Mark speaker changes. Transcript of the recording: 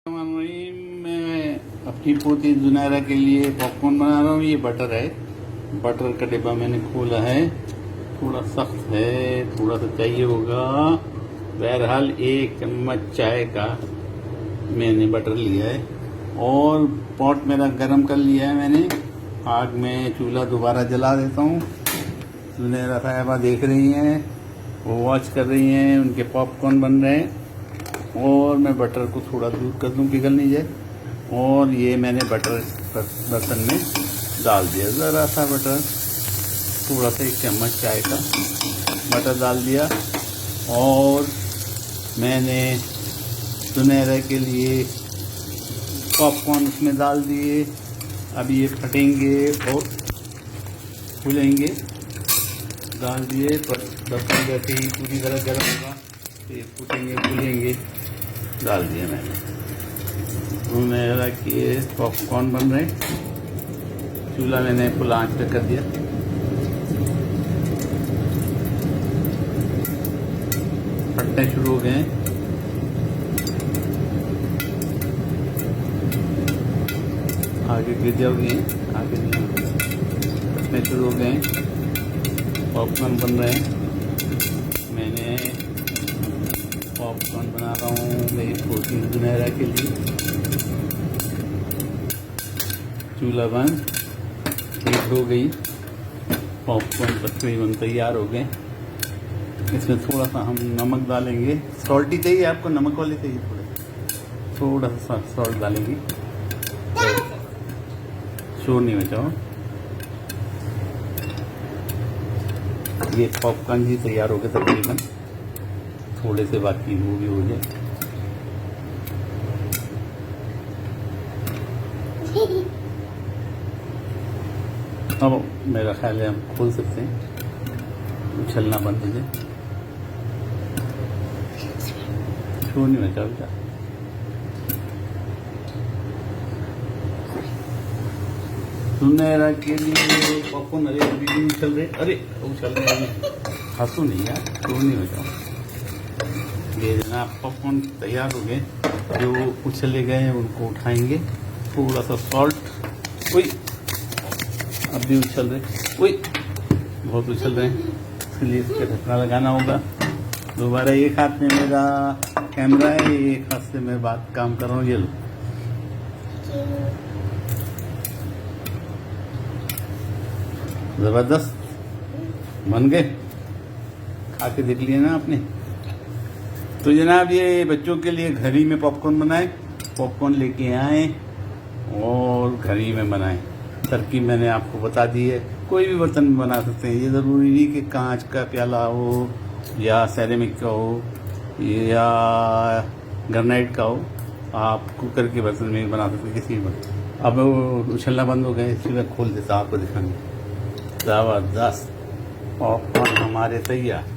Speaker 1: मैं अपनी पोती जुनैरा के लिए पॉपकॉर्न बना रहा हूँ। ये बटर है, बटर का डिब्बा मैंने खोला है। थोड़ा सख्त है, थोड़ा सा चाहिए होगा। बहरहाल 1 चम्मच चाय का मैंने बटर लिया है और पॉट मेरा गरम कर लिया है मैंने। आग में चूल्हा दोबारा जला देता हूँ। जुनैरा साहिबा देख रही हैं, वो वॉच कर रही हैं, उनके पॉपकॉर्न बन रहे हैं और मैं बटर को थोड़ा दूर कर दूं, पिघल नहीं जाए। और ये मैंने बटर बर्तन में डाल दिया, ज़रा सा बटर, थोड़ा सा 1 चम्मच चाय का बटर डाल दिया। और मैंने जुनैरा के लिए पॉपकॉर्न उसमें डाल दिए। अब ये फटेंगे और फूलेंगे। डाल दिए, पर बर्तन जैसे ही पूरी तरह गर्म होगा तो ये फूटेंगे फूलेंगे। डाल दिया मैंने। जुनैरा के पॉपकॉर्न बन रहे। चूल्हा मैंने फुल आंच पे कर दिया। फटने शुरू हो गए। आगे गिर जाओगे, आगे नहीं, फटने शुरू हो गए। पॉपकॉर्न बन रहे हैं। मैंने पॉपकॉर्न बना रहा हूँ मेरी पोती जुनैरा के लिए। चूल्हा बंद, हीट हो गई। पॉपकॉर्न तकरीबन तैयार हो गए। इसमें थोड़ा सा हम नमक डालेंगे। सॉल्टी चाहिए आपको, नमक वाले चाहिए? थोड़ा सा सॉल्ट डालेंगे। शोर नहीं बचाओ। ये पॉपकॉर्न भी तैयार हो गए तकरीबन, थोड़े से बाकी वो भी हो जाए। अब मेरा ख्याल है हम खोल सकते हैं। उछलना बंद हो जाए। शोर नहीं बचा बेटा। जुनैरा के लिए पॉपकॉर्न, अरे अभी भी उछल रहे, अरे उछल रहे, हंसो नहीं यार, शोर नहीं बचाओ। ये जनाब पॉपकॉर्न तैयार हो गए। जो उछले गए हैं उनको उठाएंगे। थोड़ा सा सॉल्ट। ओए अब भी उछल रहे, ओए बहुत उछल रहे हैं, इसलिए इसका ढक्कना लगाना होगा दोबारा। एक हाथ में मेरा कैमरा है, एक हाथ से मैं बात काम कर रहा हूँ। ये लो, जबरदस्त बन गए। खा के देख लिए ना आपने। तो जनाब ये बच्चों के लिए घर ही में पॉपकॉर्न बनाए। पॉपकॉर्न लेके आए और घर ही में बनाए। तरकीब मैंने आपको बता दी है। कोई भी बर्तन में बना सकते हैं। ये ज़रूरी नहीं कि कांच का प्याला हो या सेरेमिक का हो या ग्रेनाइट का हो। आप कुकर के बर्तन में भी बना सकते हैं, किसी भी बर्तन। अब उछलना बंद हो गए, इसलिए मैं खोल देता, आपको दिखाएंगे। ज़बरदस्त पॉपकॉर्न हमारे तैयार।